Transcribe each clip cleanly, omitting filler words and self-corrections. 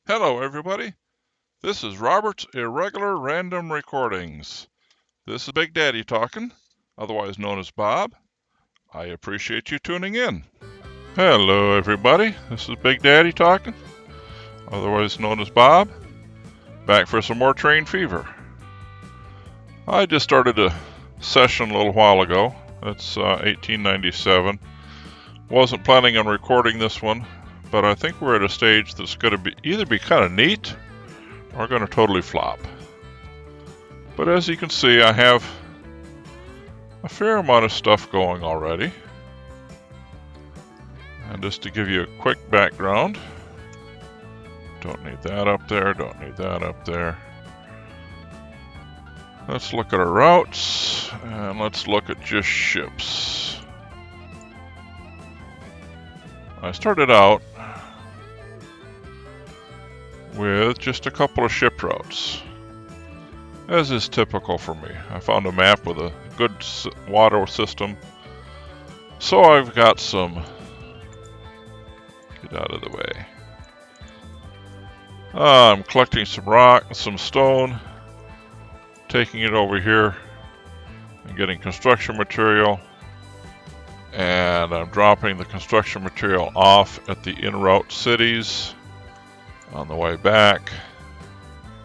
Hello, everybody. This is Robert's Irregular Random Recordings. This is Big Daddy talking, otherwise known as Bob. I appreciate you tuning in. Hello, everybody. This is Big Daddy talking, otherwise known as Bob. Back for some more Train Fever. I just started a session a little while ago. It's 1897. Wasn't planning on recording this one, but I think we're at a stage that's going to either be kind of neat or going to totally flop. But as you can see, I have a fair amount of stuff going already. And just to give you a quick background, don't need that up there, don't need that up there. Let's look at our routes, and let's look at just ships. I started out with just a couple of ship routes, as is typical for me. I found a map with a good water system, so I've got some. Get out of the way. I'm collecting some rock, some stone, taking it over here and getting construction material, and I'm dropping the construction material off at the en route cities on the way back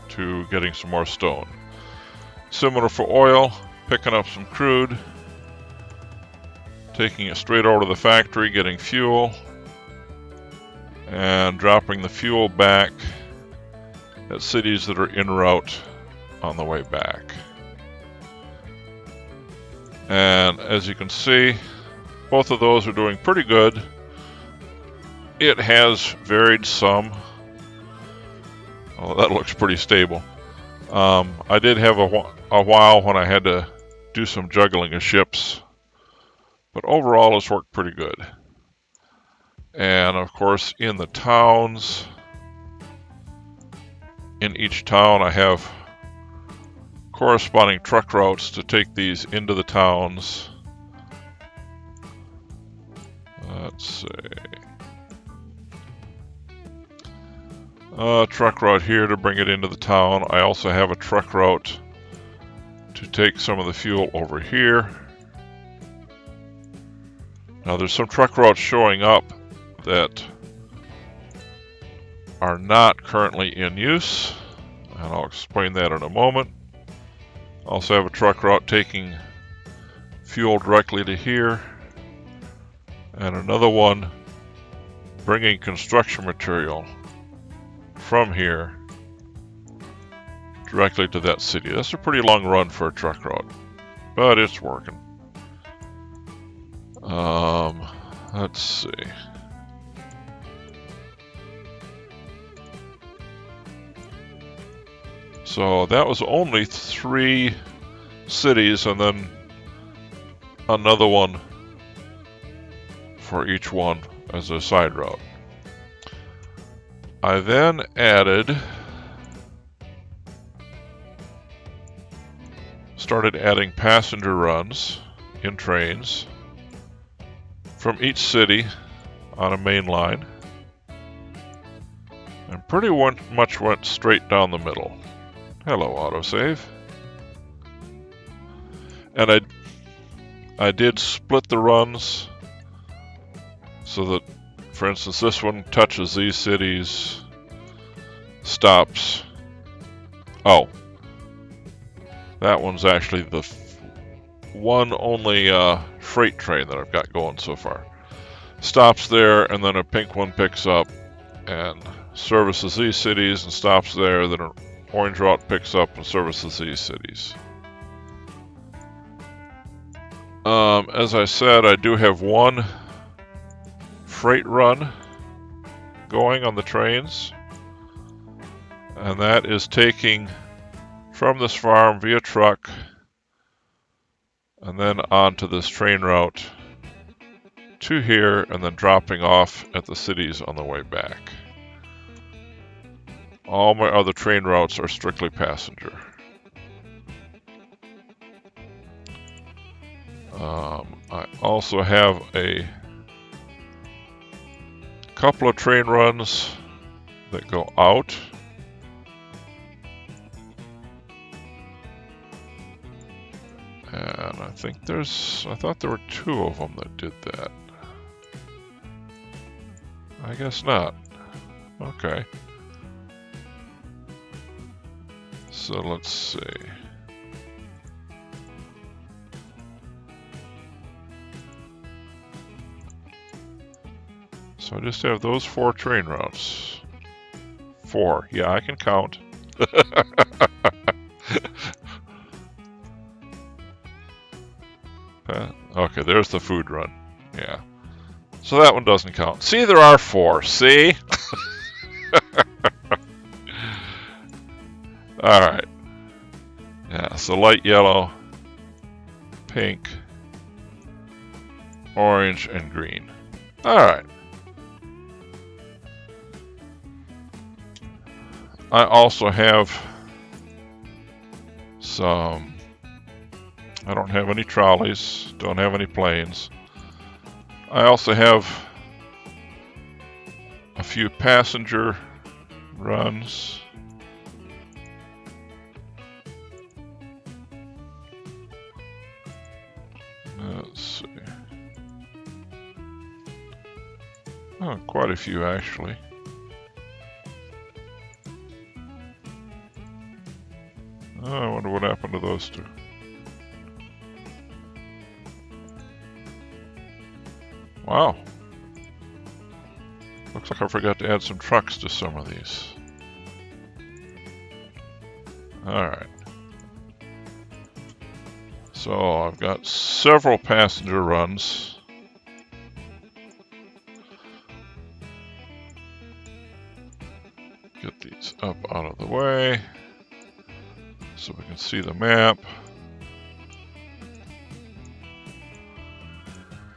to getting some more stone. Similar for oil, picking up some crude, taking it straight over to the factory, getting fuel, and dropping the fuel back at cities that are en route on the way back. And as you can see, both of those are doing pretty good. It has varied some. Oh, that looks pretty stable. I did have a while when I had to do some juggling of ships, but overall it's worked pretty good. And of course, in the towns, in each town I have corresponding truck routes to take these into the towns. Let's see. Truck route here to bring it into the town. I also have a truck route to take some of the fuel over here. Now there's some truck routes showing up that are not currently in use, and I'll explain that in a moment. Also have a truck route taking fuel directly to here, and another one bringing construction material from here directly to that city. That's a pretty long run for a truck route, but it's working. Let's see. So that was only 3 cities, and then another one for each one as a side route. I then started adding passenger runs in trains from each city on a main line, and pretty much went straight down the middle. Hello, autosave. And I did split the runs so that, for instance, this one touches these cities, stops. Oh, that one's actually the one only freight train that I've got going so far. Stops there, and then a pink one picks up and services these cities and stops there, then an orange route picks up and services these cities. As I said, I do have one freight run going on the trains, and that is taking from this farm via truck and then onto this train route to here, and then dropping off at the cities on the way back. All my other train routes are strictly passenger. I also have a couple of train runs that go out. And I think I thought there were 2 of them that did that. I guess not. Okay. So let's see. So I just have those 4 train routes. 4. Yeah, I can count. Okay, there's the food run. Yeah. So that one doesn't count. See, there are 4. See? Alright. Yeah, so light yellow, pink, orange, and green. Alright. I also have some... I don't have any trolleys, don't have any planes. I also have a few passenger runs. Let's see. Oh, quite a few actually. Oh, I wonder what happened to those 2. Wow. Looks like I forgot to add some trucks to some of these. Alright. So I've got several passenger runs. Get these up out of the way so we can see the map.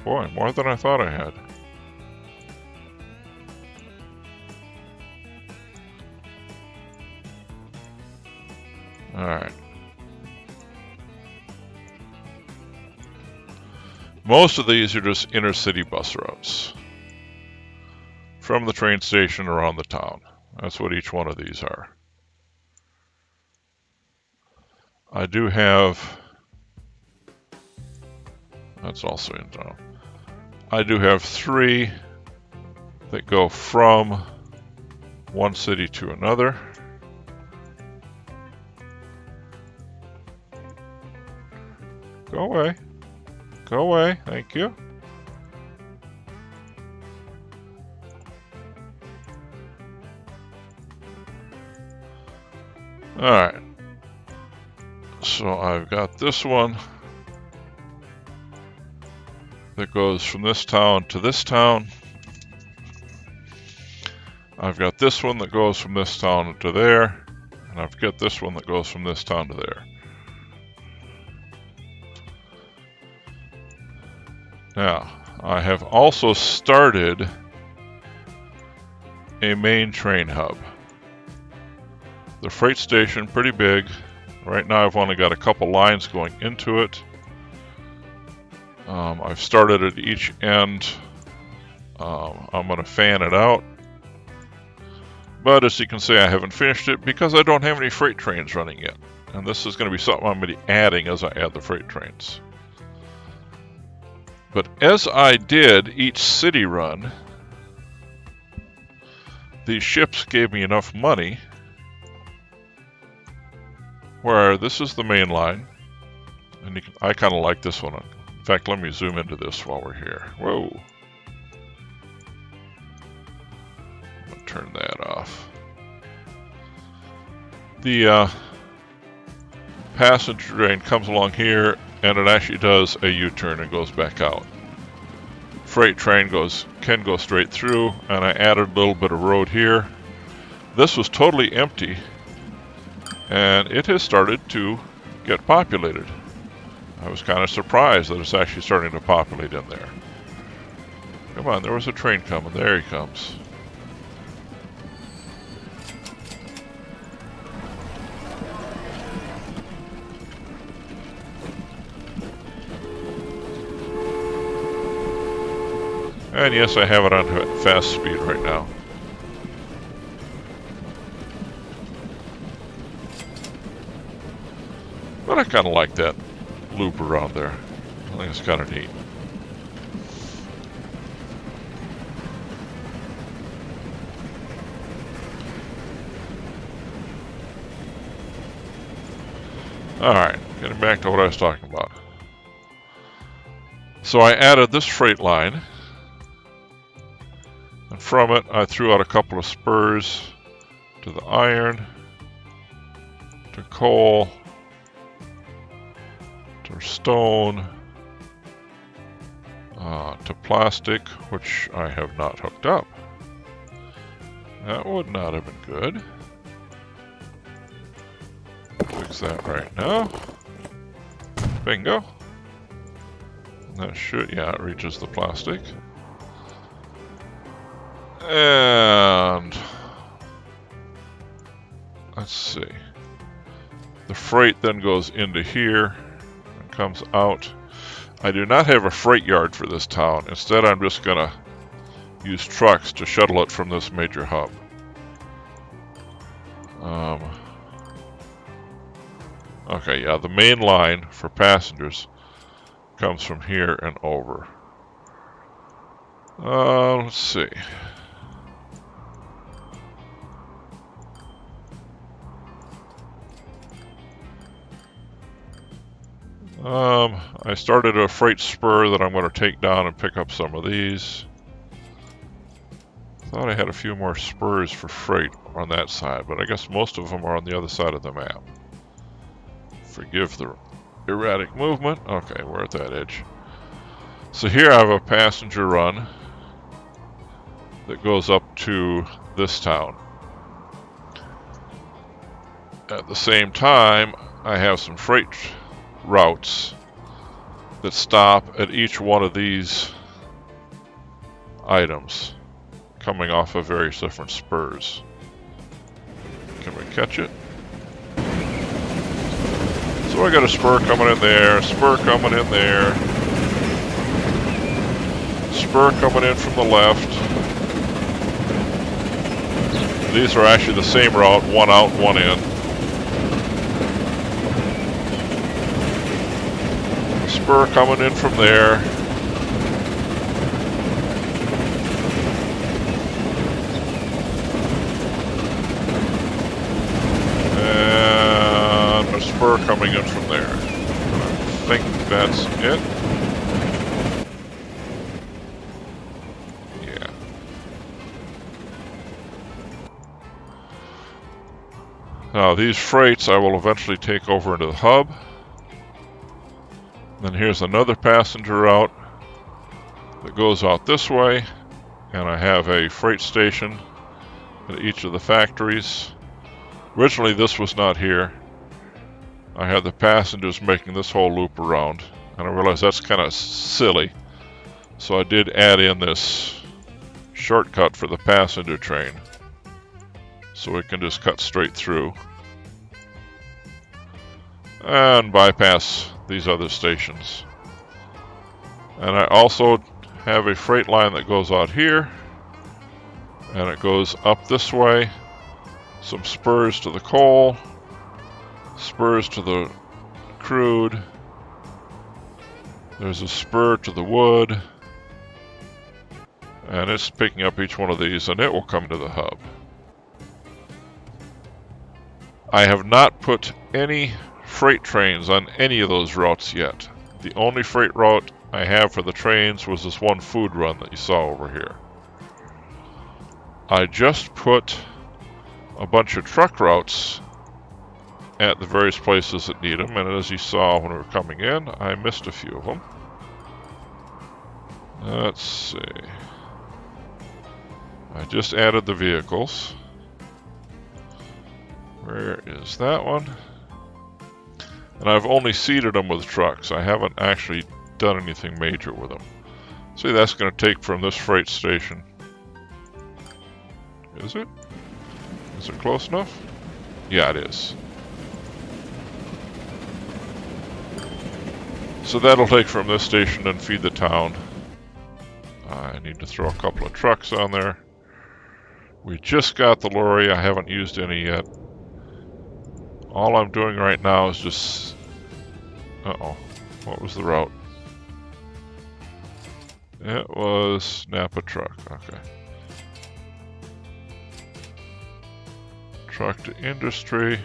Boy, more than I thought I had. Alright. Most of these are just inner city bus routes. From the train station around the town. That's what each one of these are. I do have... That's also in town. I do have 3 that go from one city to another. Go away. Go away. Thank you. Alright. So I've got this one that goes from this town to this town. I've got this one that goes from this town to there. And I've got this one that goes from this town to there. Now, I have also started a main train hub. The freight station, pretty big. Right now I've only got a couple lines going into it. I've started at each end. I'm going to fan it out. But as you can see, I haven't finished it because I don't have any freight trains running yet. And this is going to be something I'm going to be adding as I add the freight trains. But as I did each city run, these ships gave me enough money where this is the main line. And I kind of like this one. In fact, let me zoom into this while we're here. Whoa. I'm going to turn that off. The passenger train comes along here, and it actually does a U-turn and goes back out. Freight train can go straight through, and I added a little bit of road here. This was totally empty, and it has started to get populated. I was kind of surprised that it's actually starting to populate in there. Come on, there was a train coming. There he comes. And yes, I have it on fast speed right now. But I kind of like that loop around there. I think it's kind of neat. Alright, getting back to what I was talking about. So I added this freight line, and from it I threw out a couple of spurs to the iron, to coal, to stone, to plastic, which I have not hooked up. That would not have been good. Fix that right now. Bingo. That should, yeah, it reaches the plastic. And let's see. The freight then goes into here and comes out. I do not have a freight yard for this town. Instead, I'm just going to use trucks to shuttle it from this major hub. Okay, yeah, the main line for passengers comes from here and over. Let's see. I started a freight spur that I'm going to take down and pick up some of these. Thought I had a few more spurs for freight on that side, but I guess most of them are on the other side of the map. Forgive the erratic movement. Okay, we're at that edge. So here I have a passenger run that goes up to this town. At the same time, I have some freight routes that stop at each one of these items, coming off of various different spurs. Can we catch it? So I got a spur coming in there, spur coming in there, spur coming in from the left. These are actually the same route, one out, one in. Spur coming in from there. And a spur coming in from there. I think that's it. Yeah. Now these freights I will eventually take over into the hub. Then here's another passenger route that goes out this way, and I have a freight station at each of the factories. Originally this was not here. I had the passengers making this whole loop around, and I realized that's kind of silly. So I did add in this shortcut for the passenger train, so it can just cut straight through and bypass these other stations. And I also have a freight line that goes out here, and it goes up this way. Some spurs to the coal, spurs to the crude, there's a spur to the wood, and it's picking up each one of these, and it will come to the hub. I have not put any freight trains on any of those routes yet. The only freight route I have for the trains was this one food run that you saw over here. I just put a bunch of truck routes at the various places that need them, and as you saw when we were coming in, I missed a few of them. Let's see. I just added the vehicles. Where is that one? And I've only seeded them with trucks. I haven't actually done anything major with them. See, that's going to take from this freight station. Is it? Is it close enough? Yeah, it is. So that'll take from this station and feed the town. I need to throw a couple of trucks on there. We just got the lorry. I haven't used any yet. All I'm doing right now is just Uh-oh. What was the route? It was Napa truck. Okay. Truck to industry.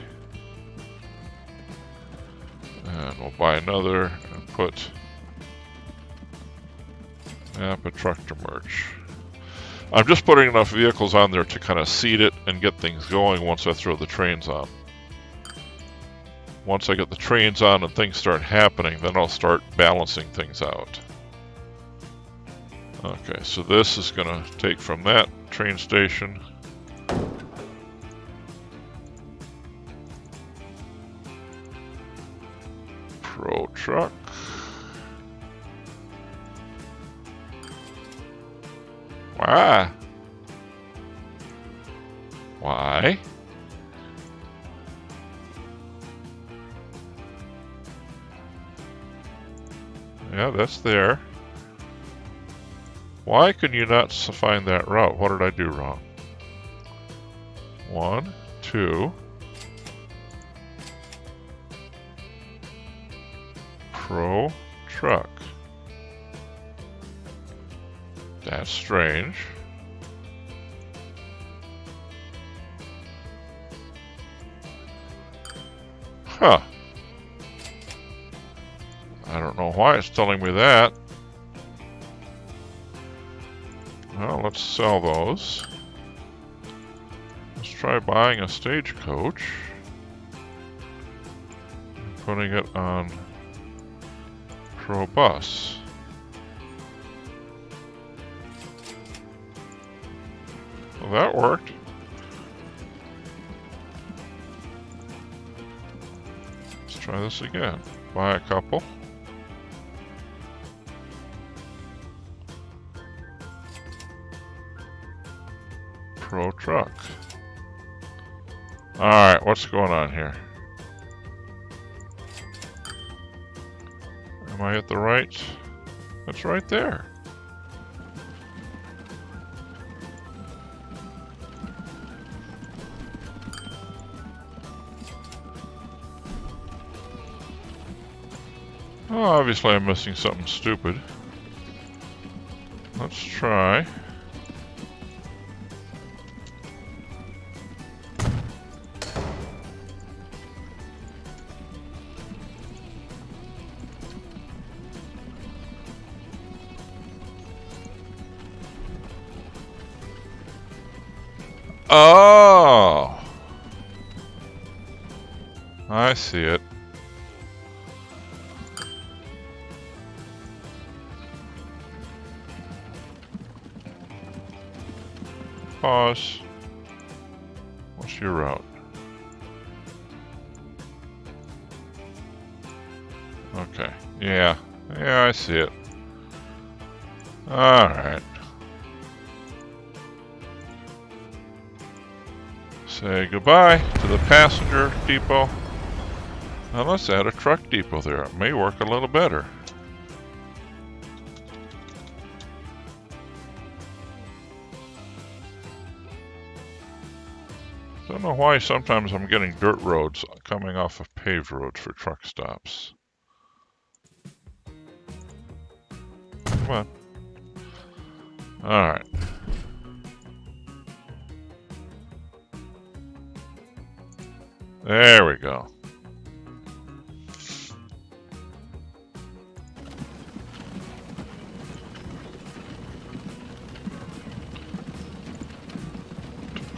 And we'll buy another and put Napa truck to merge. I'm just putting enough vehicles on there to kind of seed it and get things going once I throw the trains on. Once I get the trains on and things start happening, then I'll start balancing things out. Okay, so this is going to take from that train station. Pro truck. Why? Why? Yeah, that's there. Why can you not find that route? What did I do wrong? 1, 2. Pro truck. That's strange. Huh. I don't know why it's telling me that. Well, let's sell those. Let's try buying a stagecoach and putting it on Pro Bus. Well, that worked. Let's try this again. Buy a couple. Pro truck. Alright, what's going on here? Am I at the right? That's right there. Oh, obviously I'm missing something stupid. Let's try. Oh! I see it. Pause. What's your route? Okay. Yeah. Yeah, I see it. Alright. Say goodbye to the passenger depot. Now let's add a truck depot there. It may work a little better. Don't know why sometimes I'm getting dirt roads coming off of paved roads for truck stops. Come on. Alright. There we go.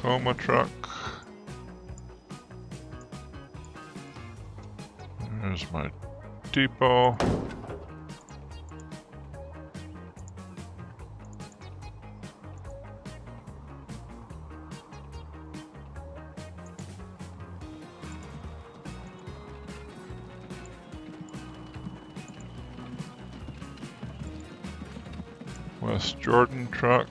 Tacoma truck. There's my depot. West Jordan truck.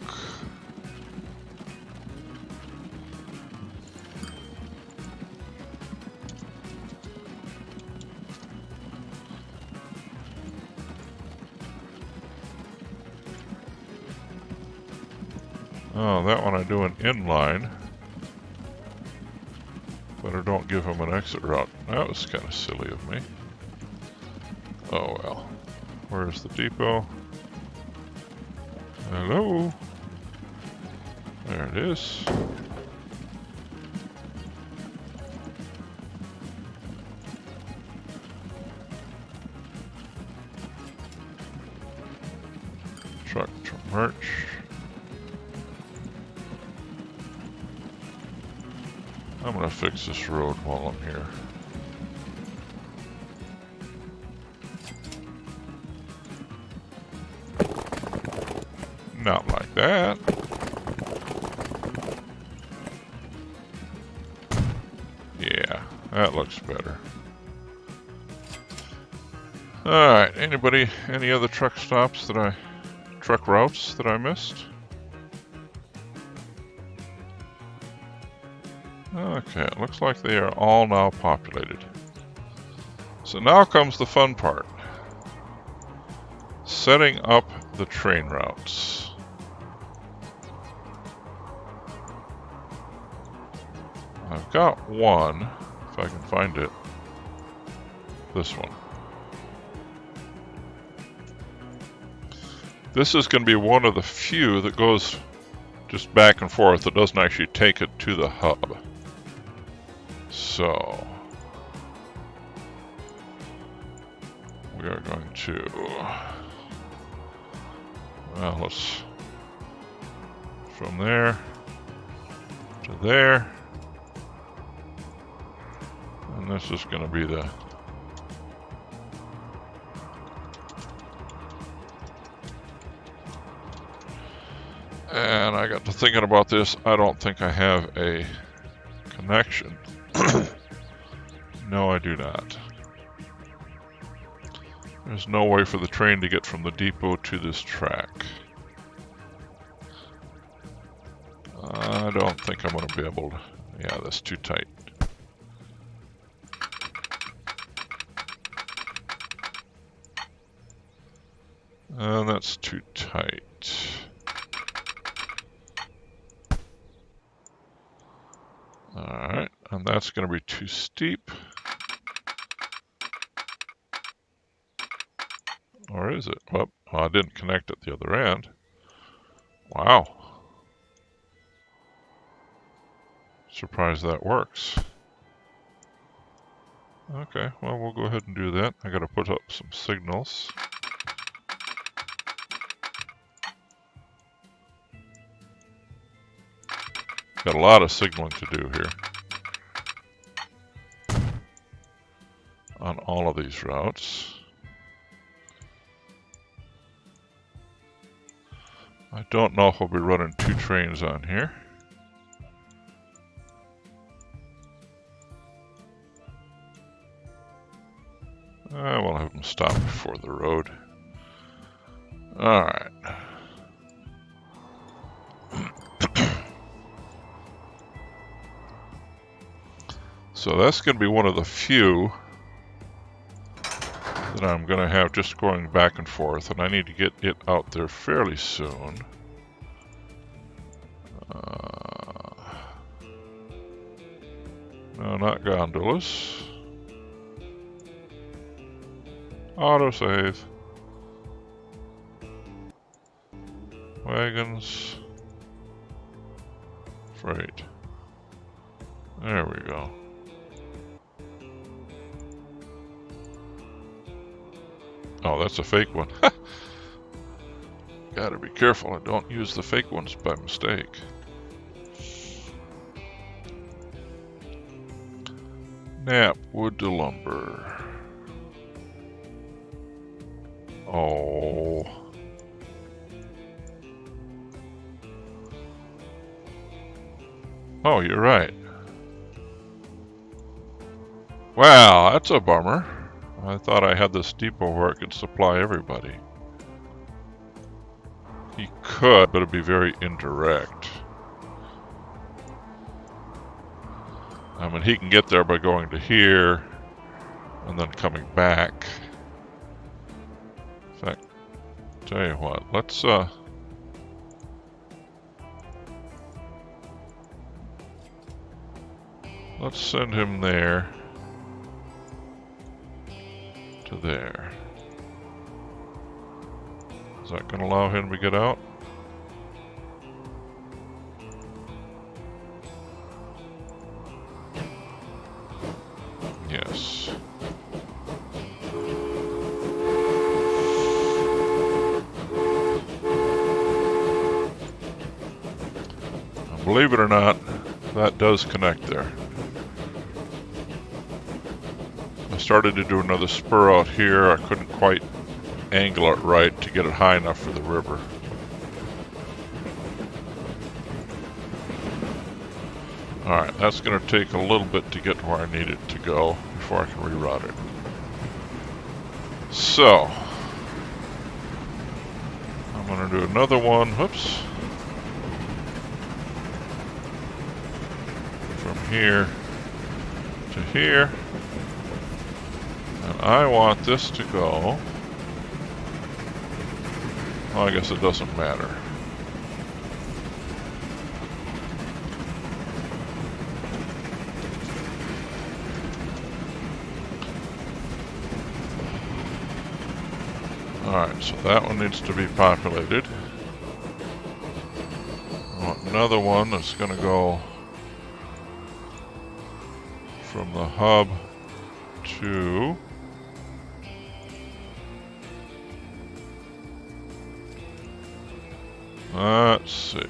Oh, that one I do an inline. But I don't give them an exit route. That was kind of silly of me. Oh well. Where's the depot? Hello? There it is. Truck to merch. I'm gonna fix this road while I'm here. Not like that. Yeah, that looks better. Alright, any other truck routes that I missed? Okay, it looks like they are all now populated. So now comes the fun part. Setting up the train routes. I've got one, if I can find it. This one. This is going to be one of the few that goes just back and forth. It doesn't actually take it to the hub. So we are going to, well, let's, from there to there, and this is going to be the, and I got to thinking about this. I don't think I have a connection. No, I do not. There's no way for the train to get from the depot to this track. I don't think I'm going to be able to. Yeah, that's too tight. And that's too tight. Alright, and that's going to be too steep. Or is it? Well, I didn't connect at the other end. Wow. Surprised that works. Okay, well, we'll go ahead and do that. I gotta put up some signals. Got a lot of signaling to do here on all of these routes. I don't know if we'll be running 2 trains on here. We'll have them stop before the road. Alright. So that's going to be one of the few that I'm going to have just going back and forth, and I need to get it out there fairly soon. No, not gondolas. Autosave. Wagons. Freight. There we go. Oh, that's a fake one. Gotta be careful I don't use the fake ones by mistake. Nap, wood to lumber. Oh. Oh, you're right. Wow, that's a bummer. I thought I had this depot where it could supply everybody. He could, but it'd be very indirect. I mean, he can get there by going to here and then coming back. In fact, tell you what, let's send him there to there. that going to allow him to get out? Yes. Now, believe it or not, that does connect there. I started to do another spur out here. I couldn't quite angle it right to get it high enough for the river. Alright, that's going to take a little bit to get to where I need it to go before I can reroute it. So, I'm going to do another one, whoops, from here to here. And I want this to go, well, I guess it doesn't matter. Alright, so that one needs to be populated. I want another one that's going to go from the hub to let's see.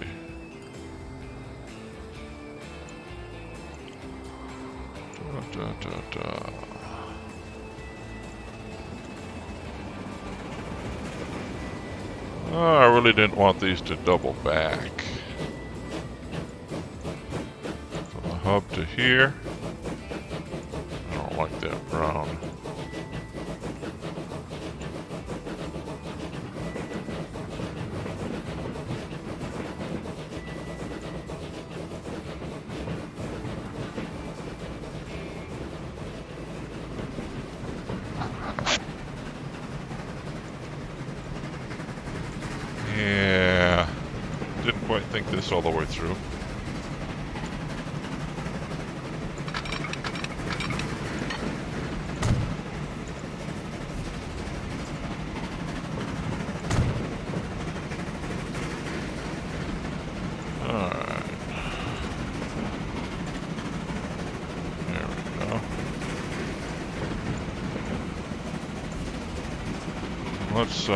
Oh, I really didn't want these to double back. From the hub to here. I don't like that brown. Yeah, didn't quite think this all the way through. Alright. There we go. Let's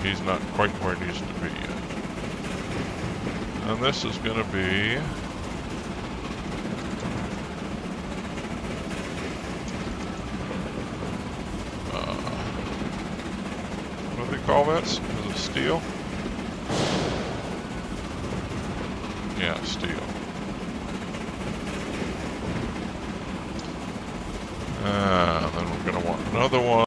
he's not quite where he needs to be yet. And this is going to be what do they call that? Is it steel? Yeah, steel. Then we're going to want another one.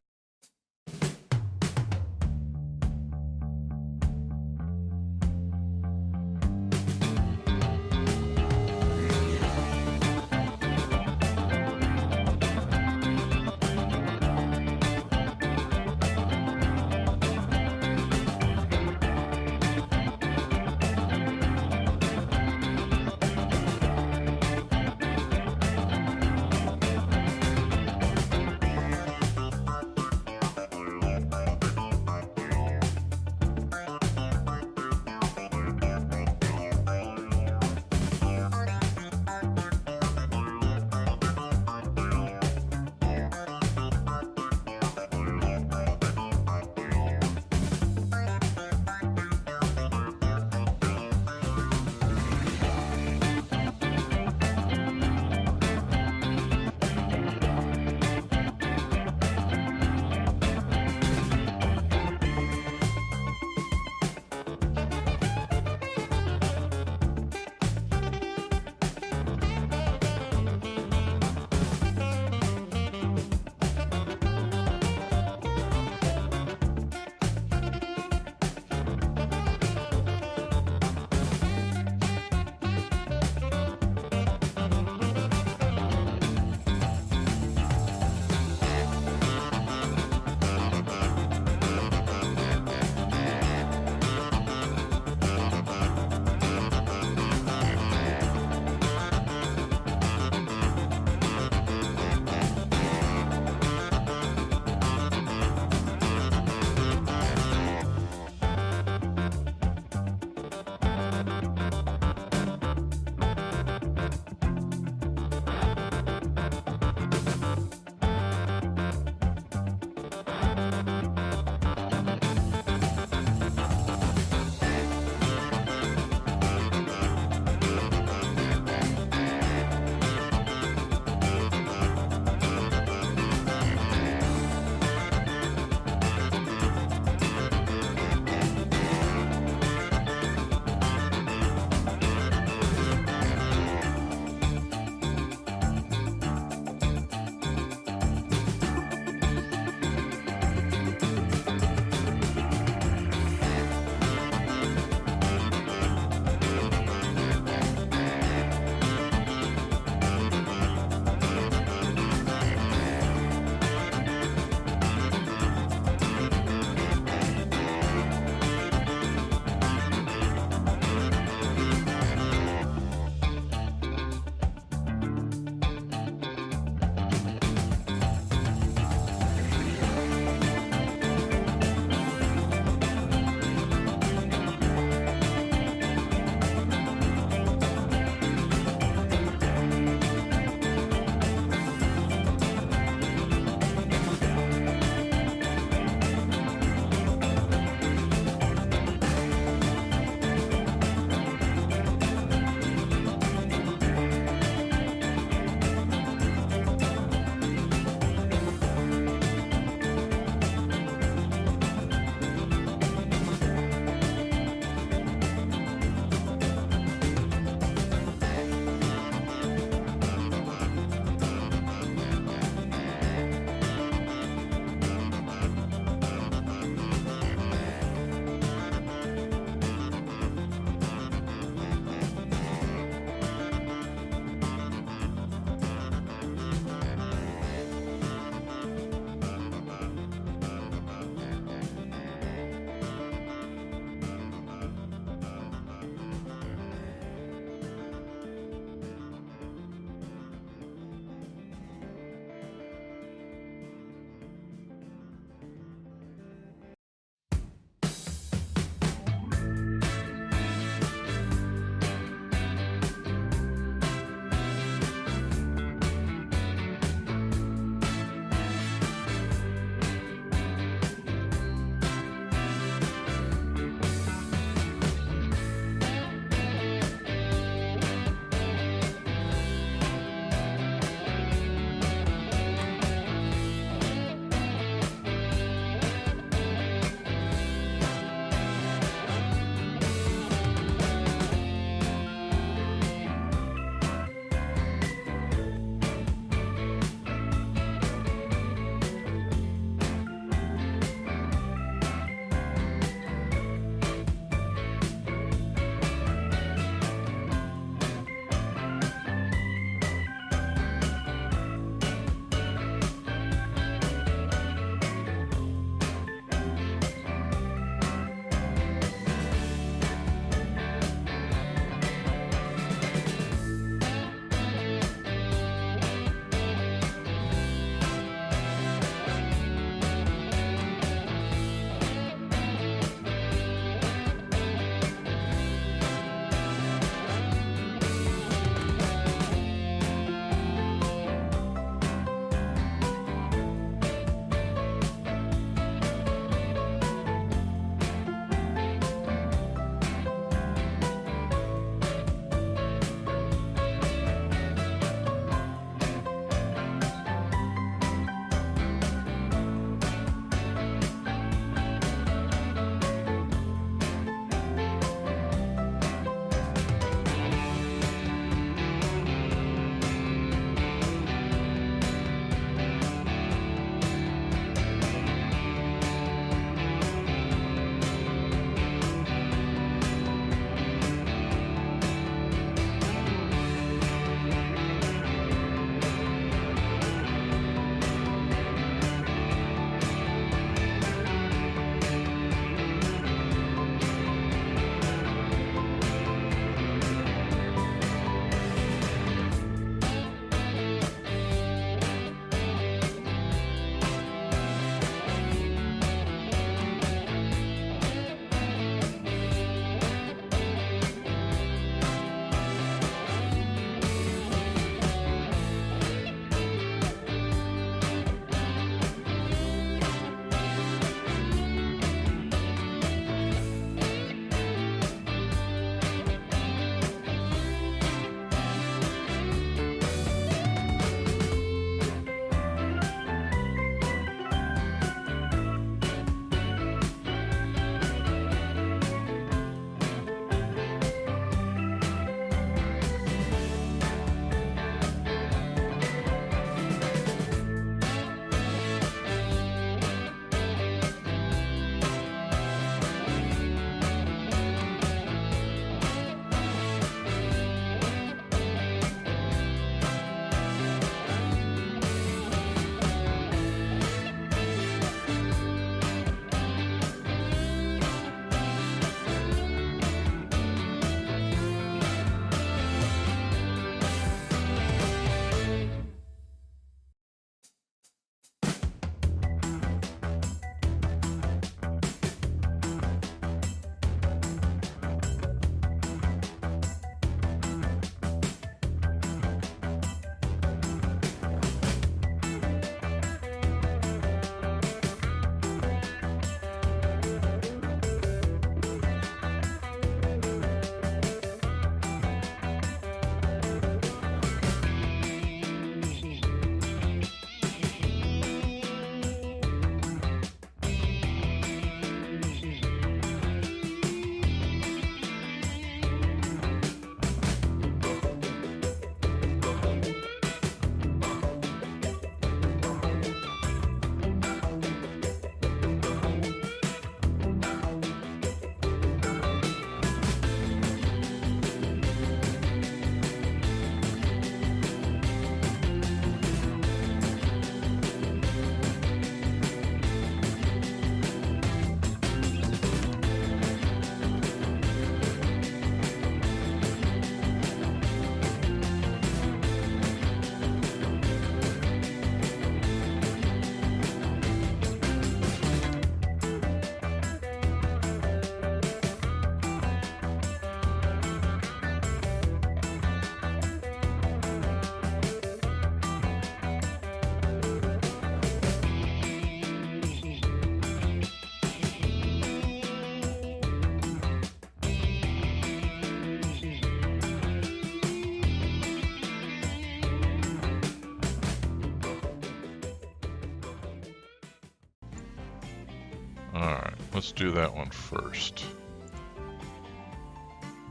Alright, let's do that one first.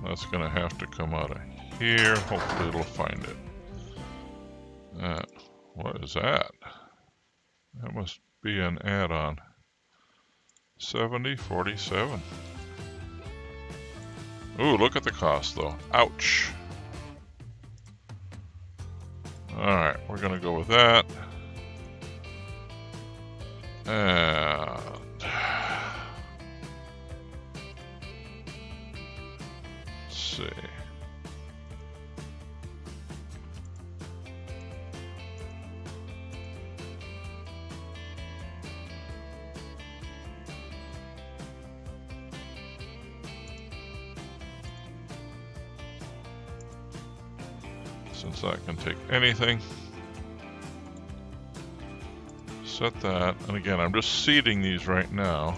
That's gonna have to come out of here. Hopefully it'll find it. What is that? That must be an add-on. 7047. Ooh, look at the cost though. Ouch. Alright, we're gonna go with that. And let's see. Since that can take anything. Set that, and again, I'm just seeding these right now.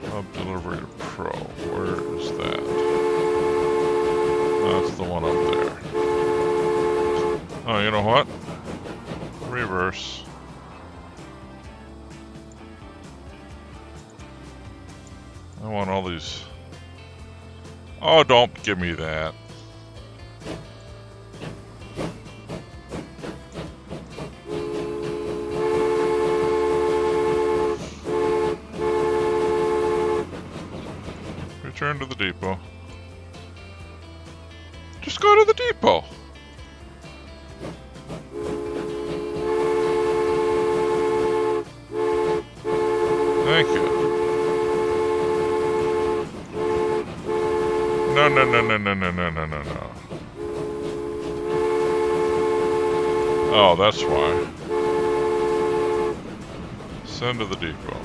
Hub delivery to Pro, where is that? That's the one up there. Oh, you know what? Reverse. I want all these. Oh, don't give me that. Return to the depot. Just go to the depot. Thank you. No. Oh, that's why. Send to the depot.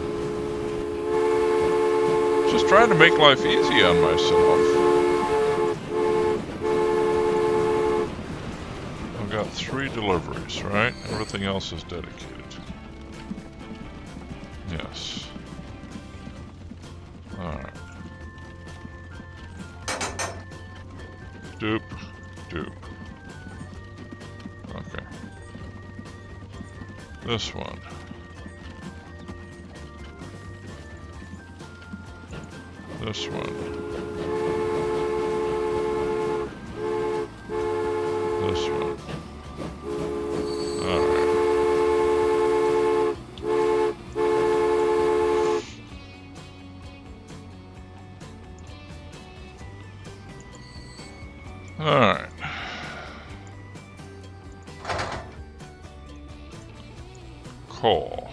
Just trying to make life easy on myself. I've got 3 deliveries, right? Everything else is dedicated. Yes. Alright. Dupe. Okay. This one. This one. This one. Alright. Alright. Coal.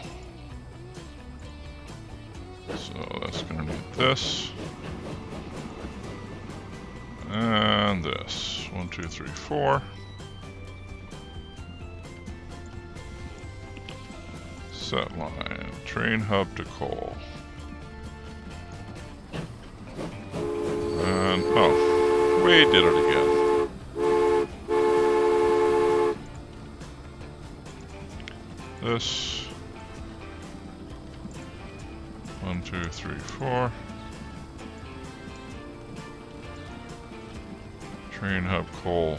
So that's going to need this. And this. 1, 2, 3, 4. Set line. Train hub to coal. And, oh, we did it again. This. 1, 2, 3, 4. Train hub coal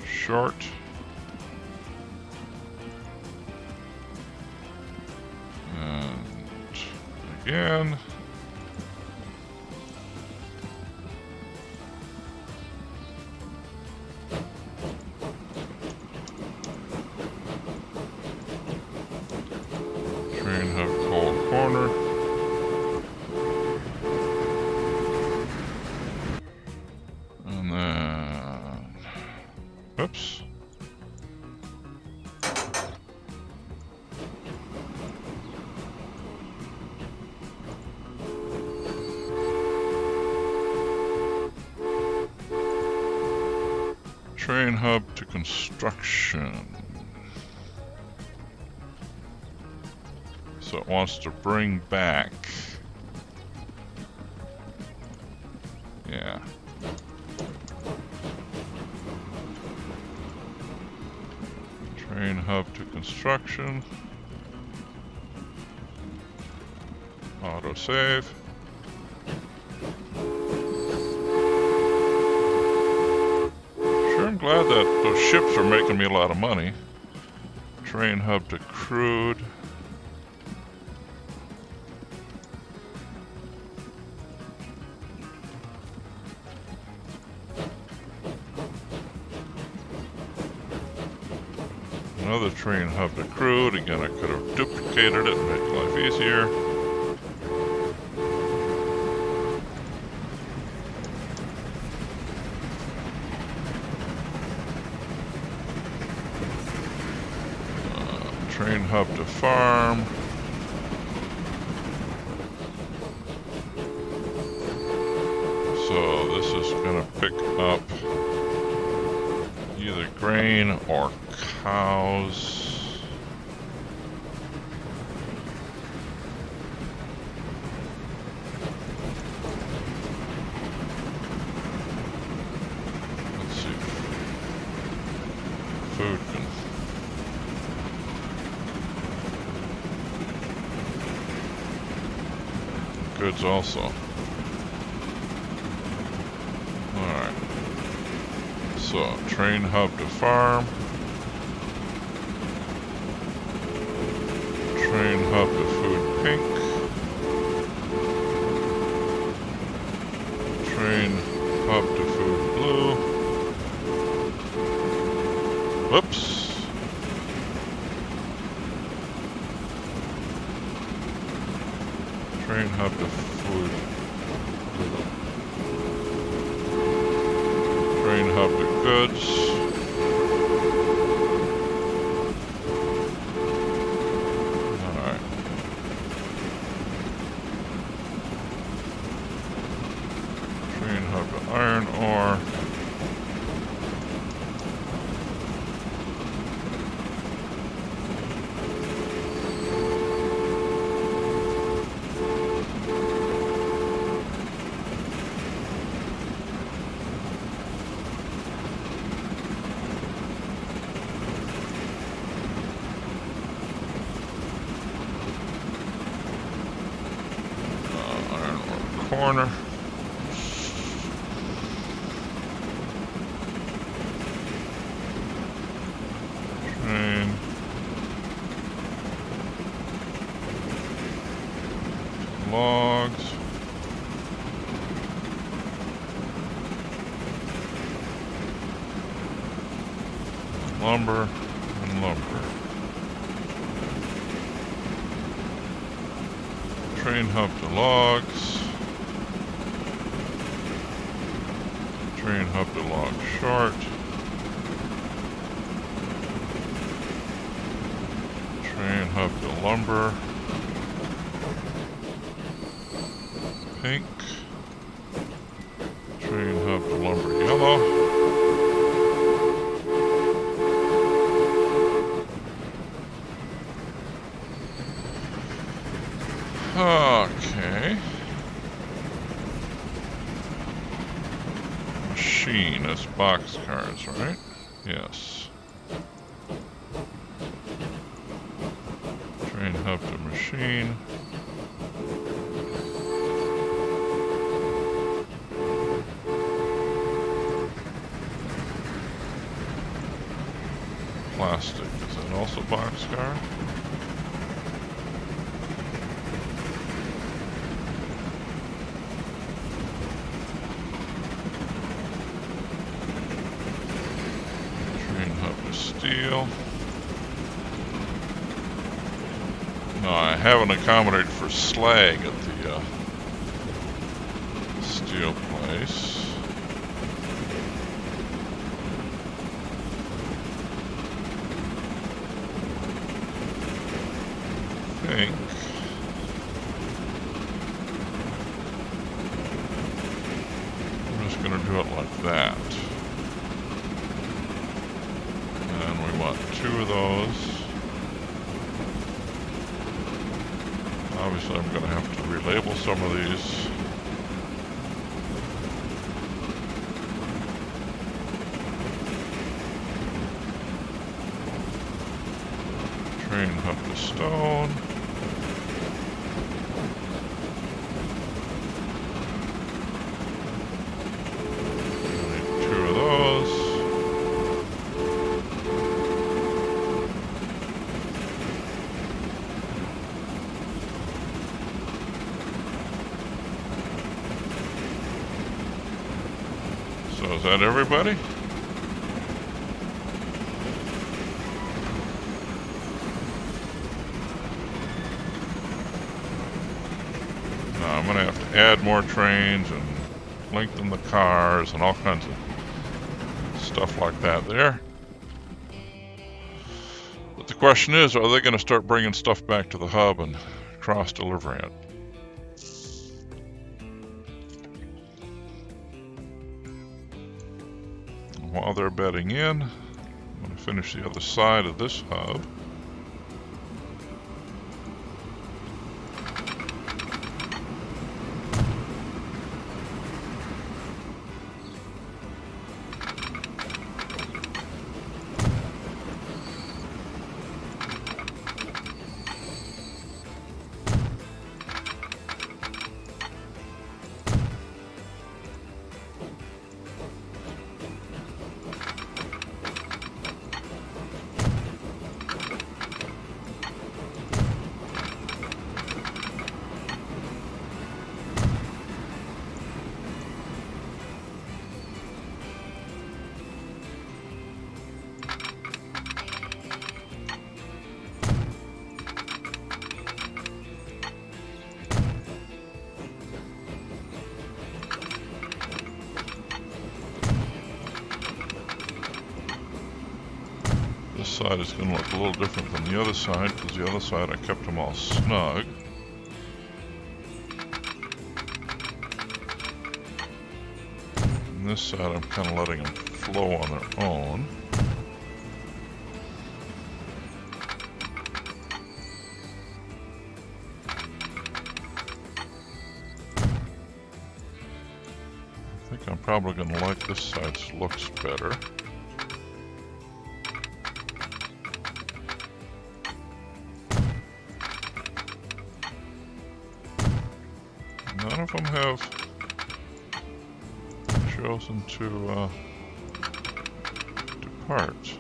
short. And again. Train hub coal corner. Oops. Train hub to construction. So it wants to bring back. Yeah. Train hub to construction. Auto save. Sure, I'm glad that those ships are making me a lot of money. Train hub to crude. Another train hub to crude. Again, I could have duplicated it and make life easier. Train hub to farm. So this is going to pick up either grain or cows. Let's see. Food can. Goods also. Alright. So, train hub to farm. Train hub to food pink. Train hub to food blue. Whoops. Train hub to food. Train hub to goods. Alright. Train hub to iron ore. Corner. Train. Logs. Lumber and lumber. Train hub to logs. Train hub to log short. Train hub to lumber. Pink. Train hub to lumber yellow. Okay. Machine, that's boxcars, right? Yes. Train hub to machine. Plastic, is that also boxcar? Steel. No, I haven't accommodated for slag at the steel place. I think. I'm just going to do it like that. Two of those. Obviously I'm going to have to relabel some of these. Train hub to stone. I need two of those. So is that everybody? No, I'm going to have to add more trains and lengthen the cars and all kinds of stuff like that there. But the question is, are they going to start bringing stuff back to the hub and cross-delivering it? While they're bedding in, I'm going to finish the other side of this hub. This side is going to look a little different than the other side, because the other side I kept them all snug. And this side I'm kind of letting them flow on their own. I think I'm probably going to like this side's looks better. None of them have chosen to depart.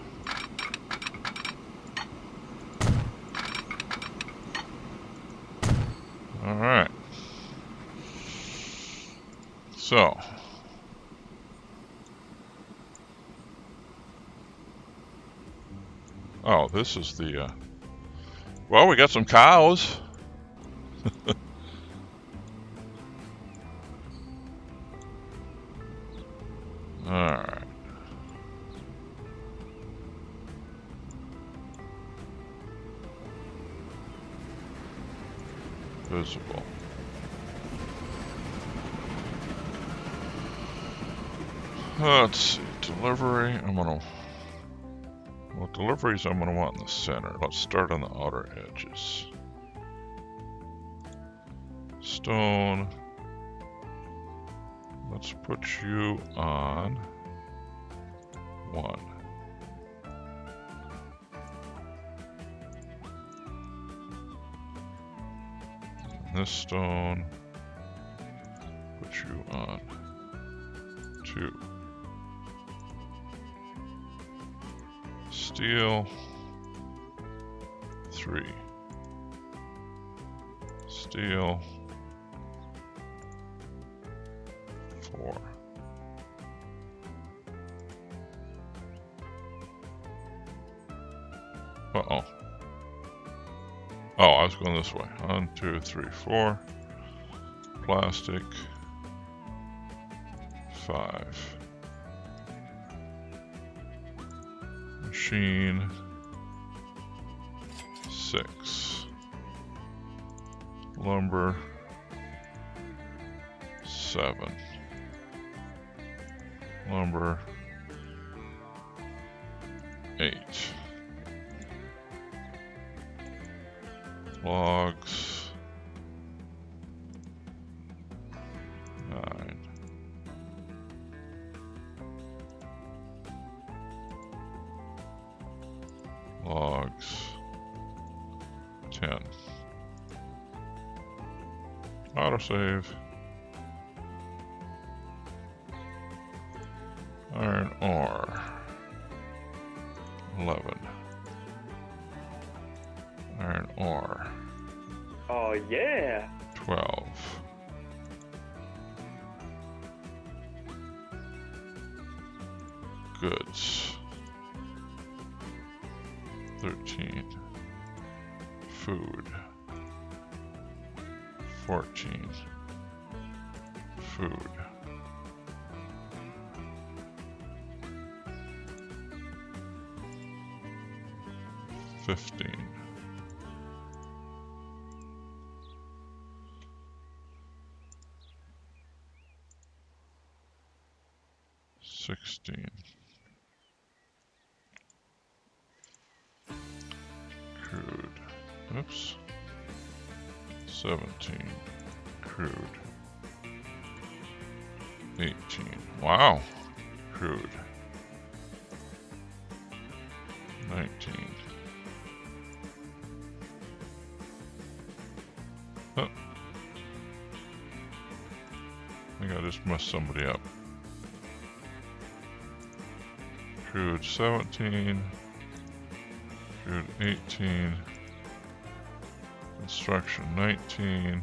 All right. So, oh, this is the, well, we got some cows. Alright. Visible. Let's see, delivery, well, deliveries I'm gonna want in the center. Let's start on the outer edges. Stone. Let's put you on 1. And this stone, put you on 2. Steel, 3. Steel, 4. Uh-oh. Oh, I was going this way. 1, 2, 3, 4. Plastic. 5. Machine. 6. Lumber. 7. Lumber. 8. Logs. 9. Logs. 10. Autosave. Iron ore. 11. Iron ore. Oh yeah. 12. goods. 13, food. 14, food. 15, $16, crude. Oops. 17, crude. 18, wow, crude. 19. Oh. I think I just messed somebody up. Crude 17, crude 18, construction 19,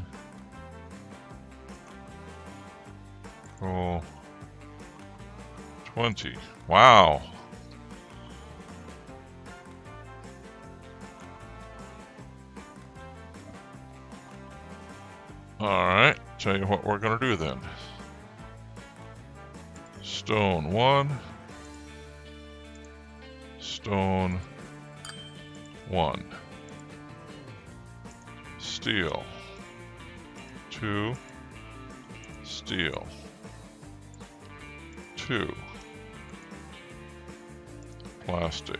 coal 20. Wow. Alright, tell you what we're going to do then. Stone 1, stone 1, steel 2, steel 2, plastic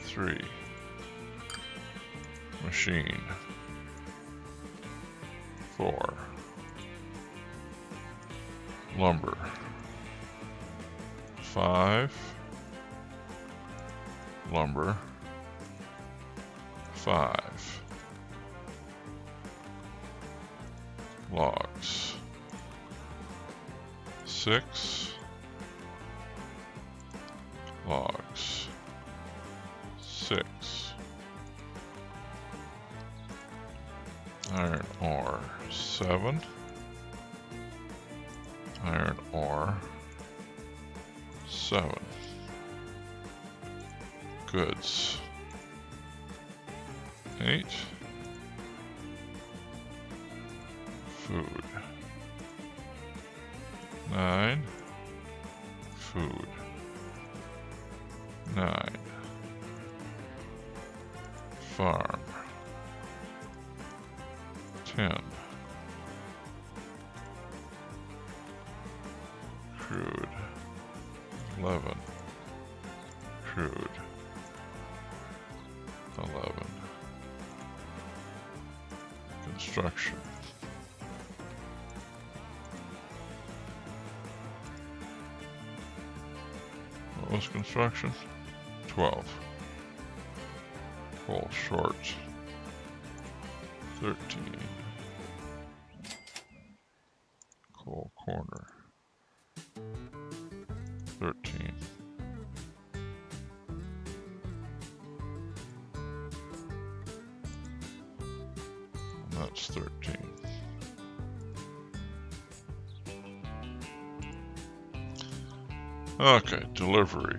3, machine 4, lumber 5, lumber 5, logs 6, logs 6, iron ore 7, iron ore 7, goods 8, food 9, food 9, farm 10, crude 11, crude 11, construction 12, coal short 13, coal corner 13, and that's 13. Okay, delivery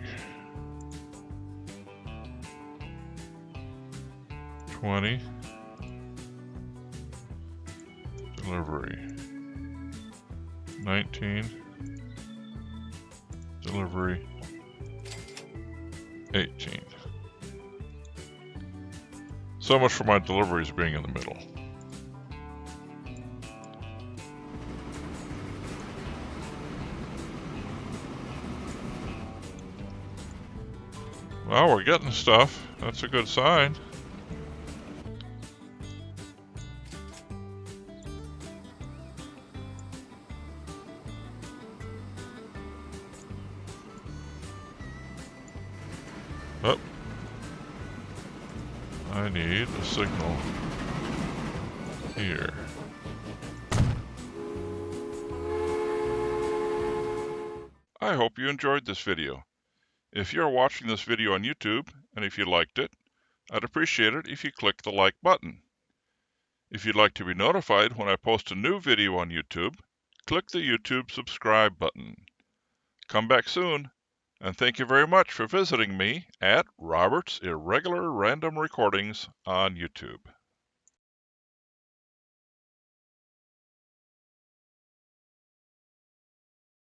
20, delivery 19, delivery 18. So much for my deliveries being in the middle. Well, we're getting stuff. That's a good sign. Oh. I need a signal here. I hope you enjoyed this video. If you're watching this video on YouTube, and if you liked it, I'd appreciate it if you click the like button. If you'd like to be notified when I post a new video on YouTube, click the YouTube subscribe button. Come back soon, and thank you very much for visiting me at Robert's Irregular Random Recordings on YouTube.